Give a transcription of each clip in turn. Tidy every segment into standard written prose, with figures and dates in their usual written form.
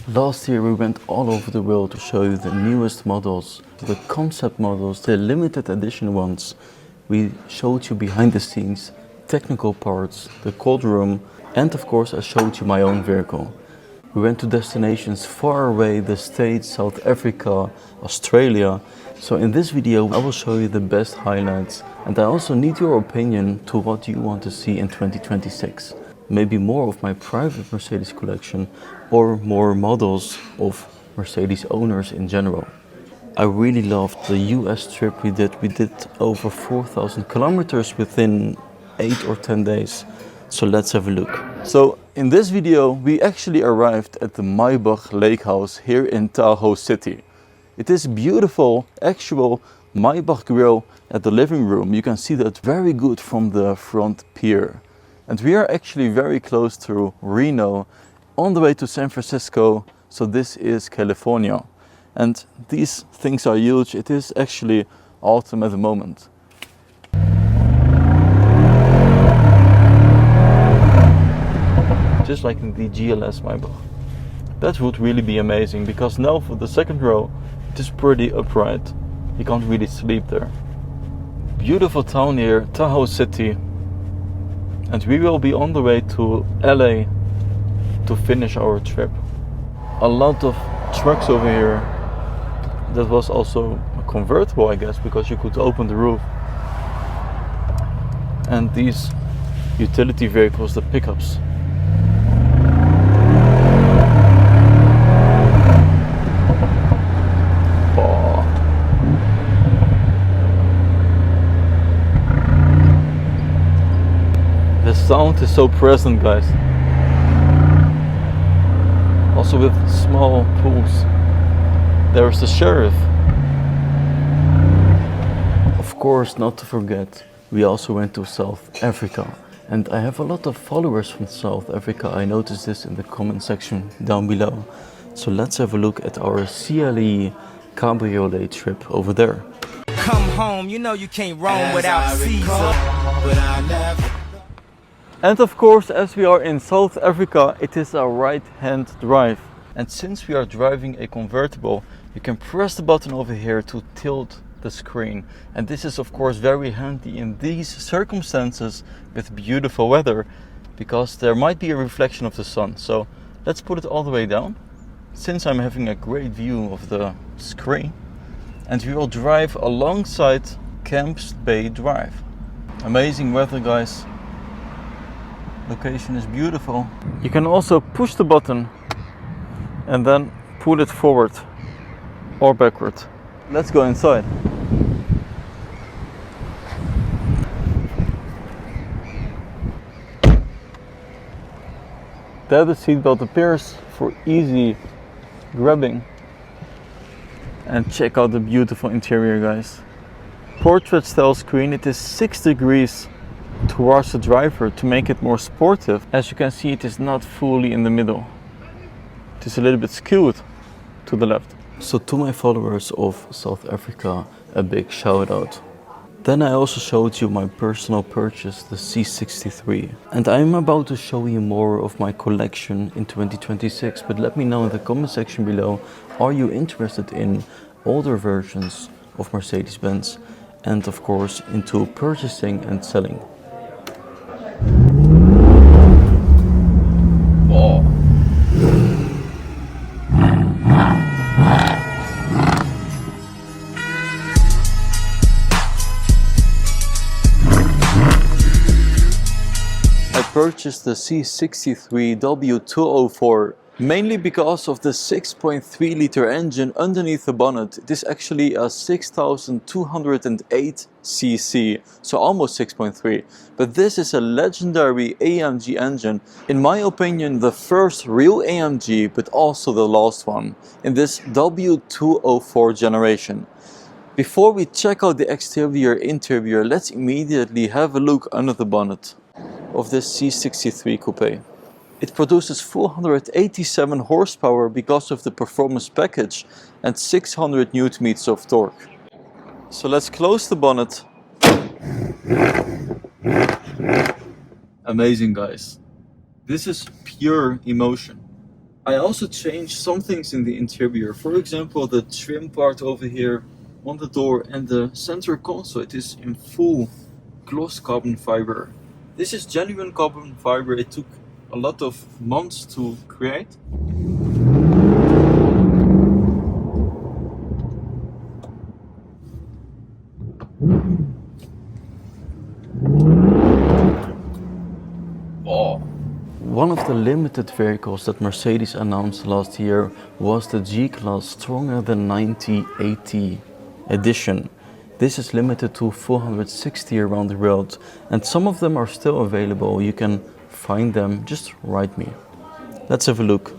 Last year we went all over the world to show you the newest models, the concept models, the limited edition ones. We showed you behind the scenes, technical parts, the cold room, and of course I showed you my own vehicle. We went to destinations far away, the States, South Africa, Australia. So in this video I will show you the best highlights, and I also need your opinion to what you want to see in 2026. Maybe more of my private Mercedes collection or more models of Mercedes owners in general. I really loved the US trip we did. We did over 4,000 kilometers within 8 or 10 days. So let's have a look. So in this video we actually arrived at the Maybach Lake House here in Tahoe City. It is beautiful, actual Maybach grill at the living room. You can see that very good from the front pier. And we are actually very close to Reno, on the way to San Francisco. So this is California. And these things are huge. It is actually autumn at the moment. Just like in the GLS Maybach. That would really be amazing, because now for the second row it is pretty upright. You can't really sleep there. Beautiful town here, Tahoe City. And we will be on the way to LA to finish our trip. A lot of trucks over here. That was also a convertible, I guess, because you could open the roof. And these utility vehicles, the pickups. The sound is so present, guys. Also with small pools. There's the sheriff. Of course, not to forget, we also went to South Africa. And I have a lot of followers from South Africa. I noticed this in the comment section down below. So let's have a look at our CLE cabriolet trip over there. Come home, you know you can't roam without Caesar. And of course, as we are in South Africa, it is a right-hand drive. And since we are driving a convertible, you can press the button over here to tilt the screen. And this is of course very handy in these circumstances with beautiful weather, because there might be a reflection of the sun. So let's put it all the way down, since I'm having a great view of the screen. And we will drive alongside Camps Bay Drive. Amazing weather, guys. Location is beautiful. You can also push the button and then pull it forward or backward. Let's go inside. There the seatbelt appears for easy grabbing. And check out the beautiful interior, guys. Portrait style screen. It is 6 degrees towards the driver to make it more sportive. As you can see, it is not fully in the middle. It is a little bit skewed to the left. So to my followers of South Africa, a big shout out. Then I also showed you my personal purchase, the C63. And I'm about to show you more of my collection in 2026, but let me know in the comment section below, are you interested in older versions of Mercedes-Benz, and of course into purchasing and selling. Wow. I purchased the C63 W204 mainly because of the 6.3 liter engine underneath the bonnet. It is actually a 6208 cc, so almost 6.3. But this is a legendary AMG engine. In my opinion, the first real AMG, but also the last one in this W204 generation. Before we check out the exterior interior, let's immediately have a look under the bonnet of this C63 coupe. It produces 487 horsepower because of the performance package and 600 Nm of torque. So let's close the bonnet. Amazing, guys. This is pure emotion. I also changed some things in the interior. For example, the trim part over here on the door and the center console, it is in full gloss carbon fiber. This is genuine carbon fiber. It took a lot of months to create. Oh. One of the limited vehicles that Mercedes announced last year was the G-Class Stronger Than 9080 edition. This is limited to 460 around the world, and some of them are still available. You can find them, just write me. Let's have a look.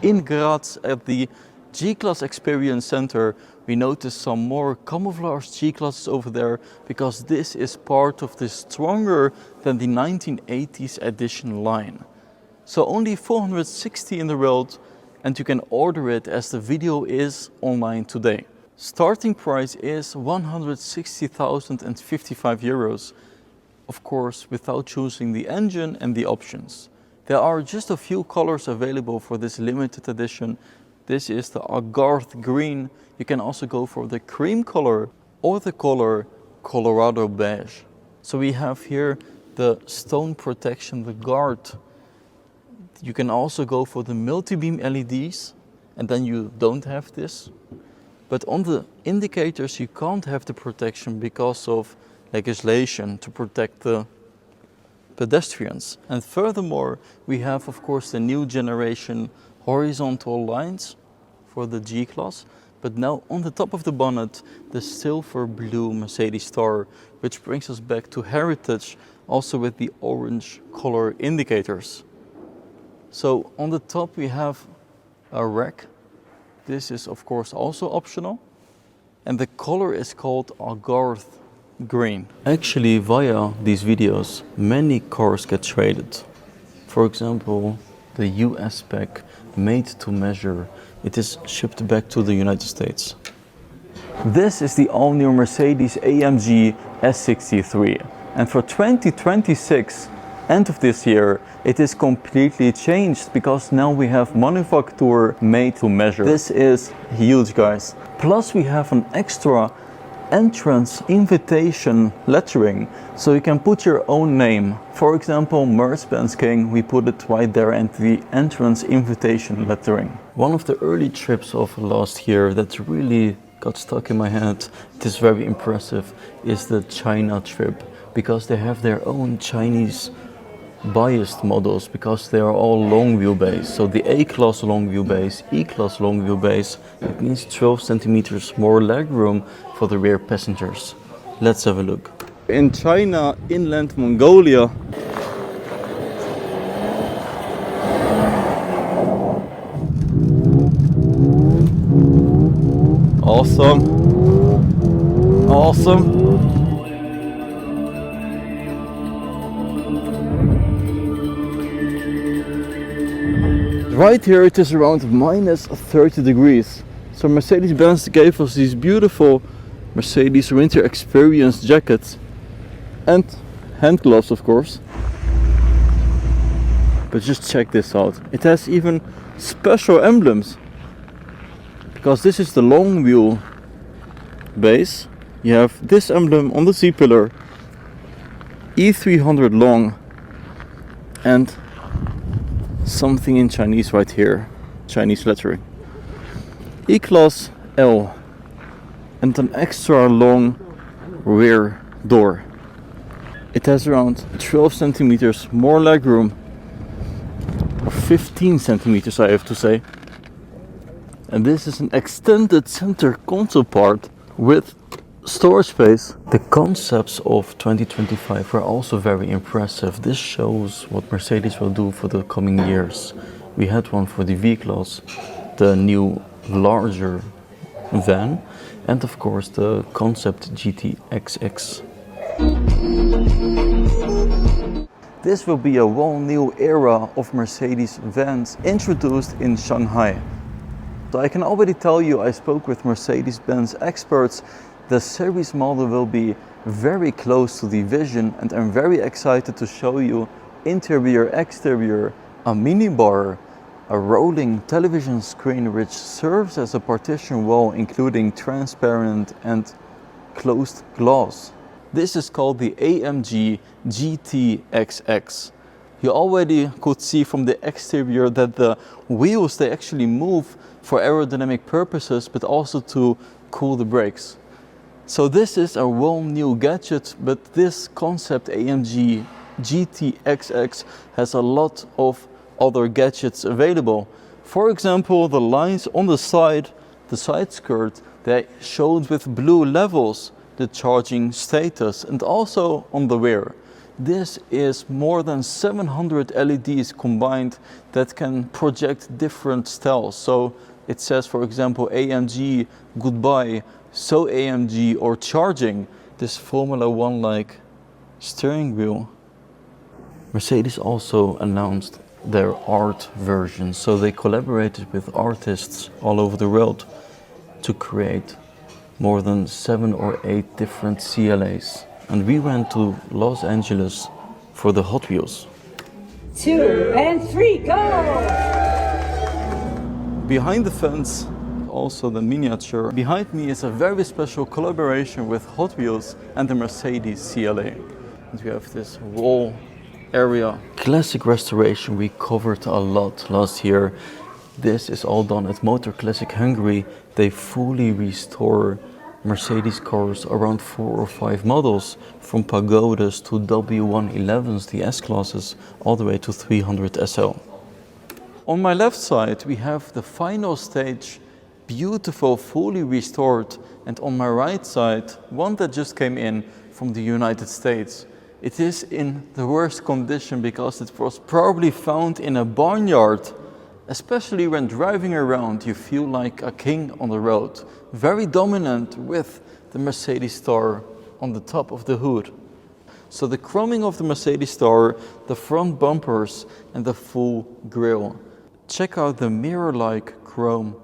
In Graz at the G-Class Experience Center, we noticed some more camouflage G-Classes over there because this is part of the Stronger Than the 1980s edition line. So only 460 in the world, and you can order it as the video is online today. Starting price is 160,055 euros, of course without choosing the engine and the options. There are just a few colors available for this limited edition. This is the Agarth green. You can also go for the cream color or the color Colorado beige. So we have here the stone protection, the guard. You can also go for the multi-beam LEDs, and then you don't have this. But on the indicators you can't have the protection because of legislation to protect the pedestrians. And furthermore, we have of course the new generation horizontal lines for the G-Class, but now on the top of the bonnet, the silver blue Mercedes star, which brings us back to heritage, also with the orange color indicators. So on the top we have a rack. This is of course also optional, and the color is called Agarth green. Actually, via these videos, many cars get traded. For example, the US spec made to measure, it is shipped back to the United States. This is the all-new Mercedes AMG S63, and for 2026, end of this year, it is completely changed because now we have manufacturer made to measure. This is huge, guys. Plus we have an extra entrance invitation lettering, so you can put your own name. For example, MercBenzKing, we put it right there and the entrance invitation lettering. One of the early trips of last year that really got stuck in my head, it is very impressive, is the China trip, because they have their own Chinese biased models because they are all long wheelbase. So the A-Class long wheelbase, E-Class long wheelbase, it means 12 centimeters more legroom for the rear passengers. Let's have a look. In China, inland Mongolia, awesome, awesome. Right here it is around minus 30 degrees. So Mercedes-Benz gave us these beautiful Mercedes Winter Experience jackets and hand gloves, of course. But just check this out. It has even special emblems, because this is the long wheel base. You have this emblem on the C-pillar, E300 long, and something in Chinese right here, Chinese lettering. E-Class L, and an extra long rear door. It has around 12 centimeters more legroom, or 15 centimeters I have to say. And this is an extended center console part with storage space. The concepts of 2025 were also very impressive. This shows what Mercedes will do for the coming years. We had one for the V-Class, the new larger van, and of course the concept GT XX. This will be a whole new era of Mercedes vans introduced in Shanghai. So I can already tell you, I spoke with Mercedes-Benz experts. The series model will be very close to the Vision, and I'm very excited to show you interior, exterior, a minibar, a rolling television screen which serves as a partition wall, including transparent and closed glass. This is called the AMG GTXX. You already could see from the exterior that the wheels, they actually move for aerodynamic purposes, but also to cool the brakes. So this is a well new gadget, but this concept AMG GTXX has a lot of other gadgets available. For example, the lines on the side skirt, they showed with blue levels the charging status, and also on the rear. This is more than 700 LEDs combined that can project different styles. So it says, for example, AMG goodbye, so AMG, or charging. This Formula One like steering wheel. Mercedes also announced their art version, so they collaborated with artists all over the world to create more than 7 or 8 different CLAs. And we went to Los Angeles for the Hot Wheels. 2 and 3, go! Behind the fence, also the miniature, behind me is a very special collaboration with Hot Wheels and the Mercedes CLA. And we have this wall area. Classic restoration we covered a lot last year. This is all done at Motor Classic Hungary. They fully restore Mercedes cars, around 4 or 5 models, from Pagodas to W111s, the S-classes, all the way to 300 SL. On my left side we have the final stage, beautiful, fully restored, and on my right side, one that just came in from the United States. It is in the worst condition because it was probably found in a barnyard. Especially when driving around, you feel like a king on the road. Very dominant with the Mercedes star on the top of the hood. So the chroming of the Mercedes star, the front bumpers and the full grille. Check out the mirror-like chrome.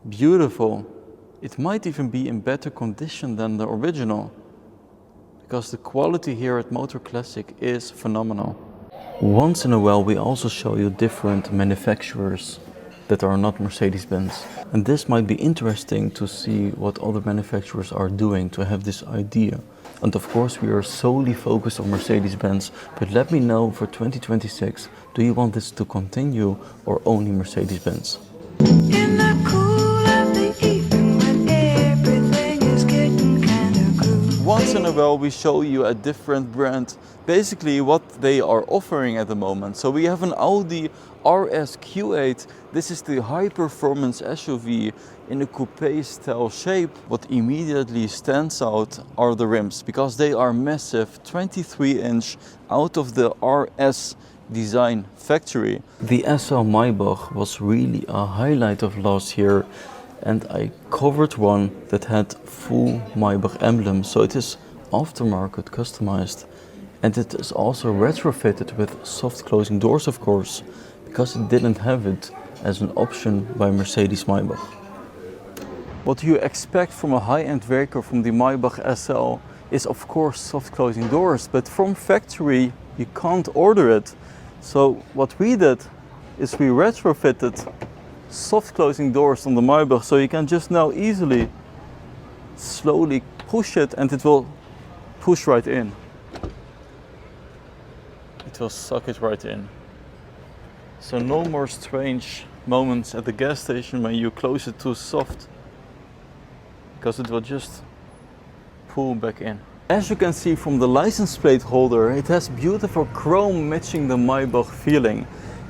Beautiful. It might even be in better condition than the original, because the quality here at Motor Classic is phenomenal. Once in a while we also show you different manufacturers that are not Mercedes-Benz. And this might be interesting to see what other manufacturers are doing, to have this idea. And of course we are solely focused on Mercedes-Benz, but let me know for 2026, do you want this to continue or only Mercedes-Benz? In the cool of the evening when everything is getting kinda groovy. Once in a while we show you a different brand, basically what they are offering at the moment. So we have an Audi RS Q8. This is the high performance SUV in a coupe style shape. What immediately stands out are the rims, because they are massive, 23-inch out of the RS design factory. The SL Maybach was really a highlight of last year, and I covered one that had full Maybach emblem, so it is aftermarket customized, and it is also retrofitted with soft closing doors, of course, because it didn't have it as an option by Mercedes Maybach. What you expect from a high-end vehicle from the Maybach SL is of course soft closing doors, but from factory you can't order it. So what we did is we retrofitted soft closing doors on the Maybach, so you can just now easily slowly push it and it will push right in. It will suck it right in. So no more strange moments at the gas station when you close it too soft, because it will just pull back in. As you can see from the license plate holder, it has beautiful chrome matching the Maybach feeling,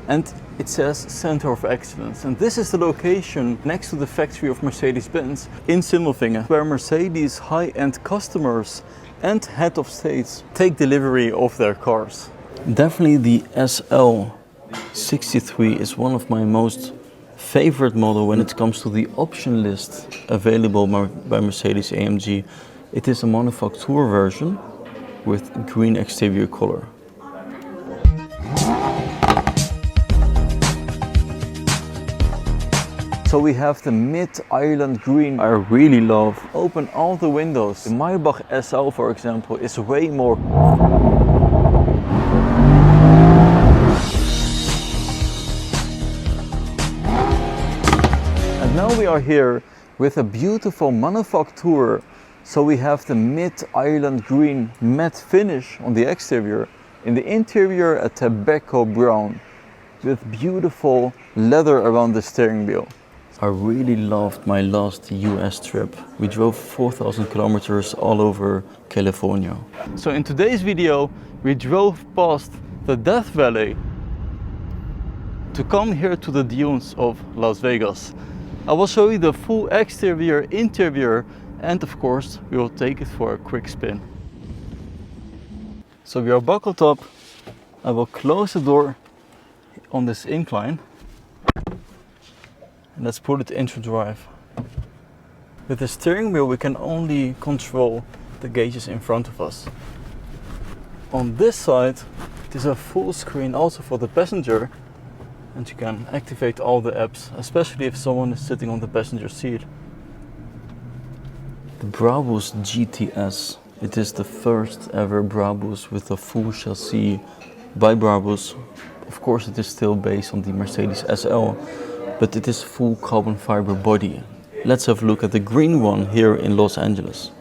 and it says Center of Excellence. And this is the location next to the factory of Mercedes-Benz in Sindelfingen, where Mercedes high-end customers and head of states take delivery of their cars. Definitely the SL63 is one of my most favorite model when it comes to the option list available by Mercedes AMG. It is a manufacturer version with green exterior color. So we have the mid-island green I really love. Open all the windows. The Maybach SL, for example, is way more. And now we are here with a beautiful manufacture. So we have the mid-island green matte finish on the exterior. In the interior, a tobacco brown with beautiful leather around the steering wheel. I really loved my last US trip. We drove 4,000 kilometers all over California. So in today's video, we drove past the Death Valley to come here to the dunes of Las Vegas. I will show you the full exterior, interior, and of course, we will take it for a quick spin. So we are buckled up. I will close the door on this incline. And let's put it into drive. With the steering wheel, we can only control the gauges in front of us. On this side, it is a full screen also for the passenger. And you can activate all the apps, especially if someone is sitting on the passenger seat. The Brabus GTS. It is the first ever Brabus with a full chassis by Brabus. Of course, it is still based on the Mercedes SL, but it is full carbon fiber body. Let's have a look at the green one here in Los Angeles.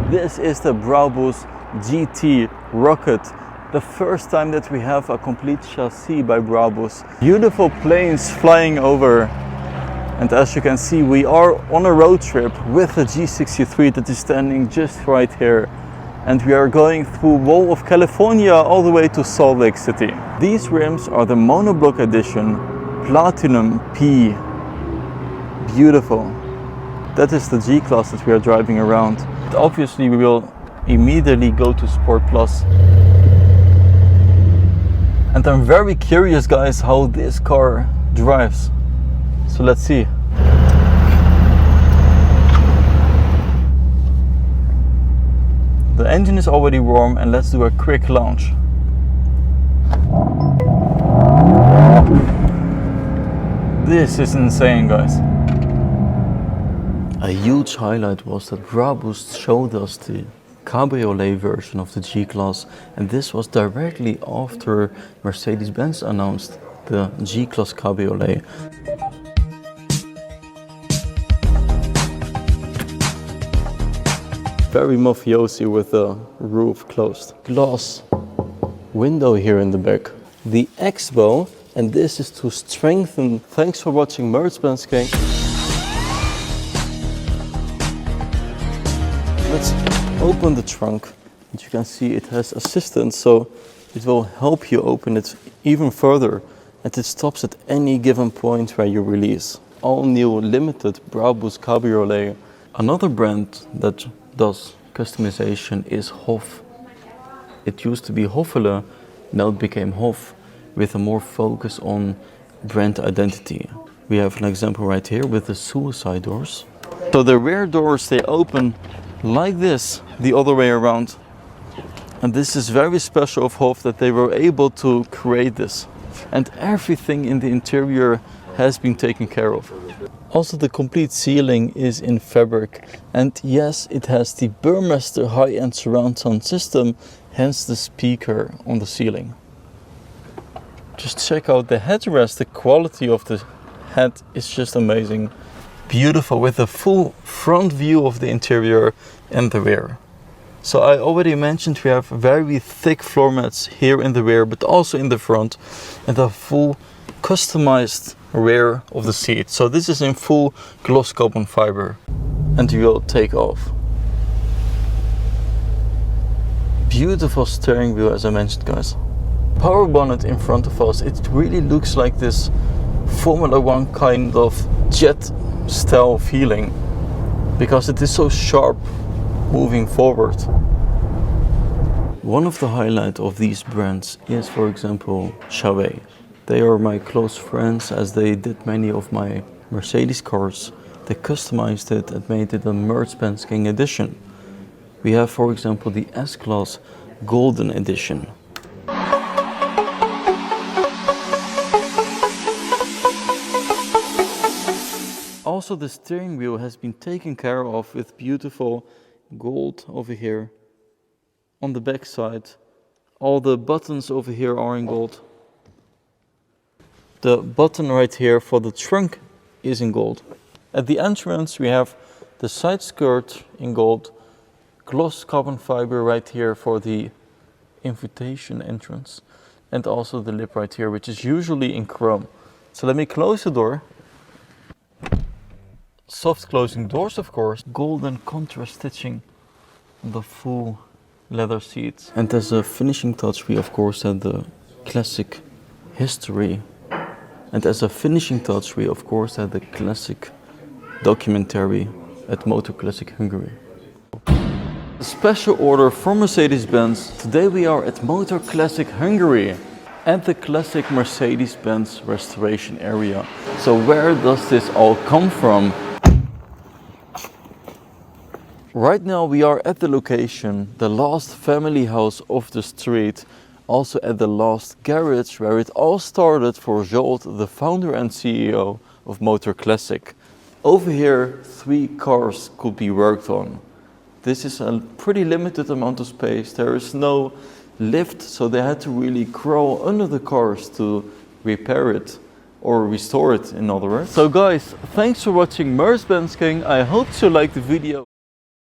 This is the Brabus GT Rocket. The first time that we have a complete chassis by Brabus. Beautiful planes flying over. And as you can see, we are on a road trip with the G63 that is standing just right here. And we are going through Wall of California all the way to Salt Lake City. These rims are the monoblock edition Platinum P. Beautiful. That is the G-Class that we are driving around. But obviously we will immediately go to Sport Plus. And I'm very curious, guys, how this car drives. So let's see. The engine is already warm and let's do a quick launch. This is insane, guys. A huge highlight was that Brabus showed us the cabriolet version of the G-Class, and this was directly after Mercedes-Benz announced the G-Class cabriolet. Very mafiosi with the roof closed. Glass window here in the back. The X-bow, and this is to strengthen. Thanks for watching MercBenzKing. Let's open the trunk. As you can see, it has assistance, so it will help you open it even further, and it stops at any given point where you release. All new limited Brabus cabriolet. Another brand that does customization is Hoff. It used to be Hoffele, now it became Hoff, with a more focus on brand identity. We have an example right here with the suicide doors. So the rear doors, they open like this, the other way around. And this is very special of Hoff that they were able to create this. And everything in the interior has been taken care of. Also, the complete ceiling is in fabric, and yes, it has the Burmester high-end surround sound system, hence the speaker on the ceiling. Just check out the headrest. The quality of the head is just amazing. Beautiful, with a full front view of the interior and the rear. So I already mentioned we have very thick floor mats here in the rear, but also in the front, and a full customized rear of the seat. So this is in full gloss carbon fiber, and we will take off. Beautiful steering wheel, as I mentioned, guys. Power bonnet in front of us. It really looks like this Formula 1 kind of jet style feeling, because it is so sharp moving forward. One of the highlights of these brands is, for example, Chauvet. They are my close friends, as they did many of my Mercedes cars. They customized it and made it a MercBenzKing edition. We have, for example, the S-Class Golden Edition. Also, the steering wheel has been taken care of with beautiful gold over here. On the back side, all the buttons over here are in gold. The button right here for the trunk is in gold. At the entrance we have the side skirt in gold, gloss carbon fiber right here for the invitation entrance, and also the lip right here, which is usually in chrome. So let me close the door. Soft closing doors, of course. Golden contrast stitching on the full leather seats. And as a finishing touch we of course had the classic history. And as a finishing touch we of course had the classic documentary at Motor Classic Hungary. A special order from Mercedes-Benz. Today we are at Motor Classic Hungary and the classic Mercedes-Benz restoration area. So where does this all come from? Right now we are at the location, the last family house of the street, also at the last garage where it all started for Jolt, the founder and CEO of Motor Classic. Over here 3 cars could be worked on. This is a pretty limited amount of space. There is no lift, so they had to really crawl under the cars to repair it or restore it, in other words. So guys, thanks for watching MercBenzKing. I hope you liked the video.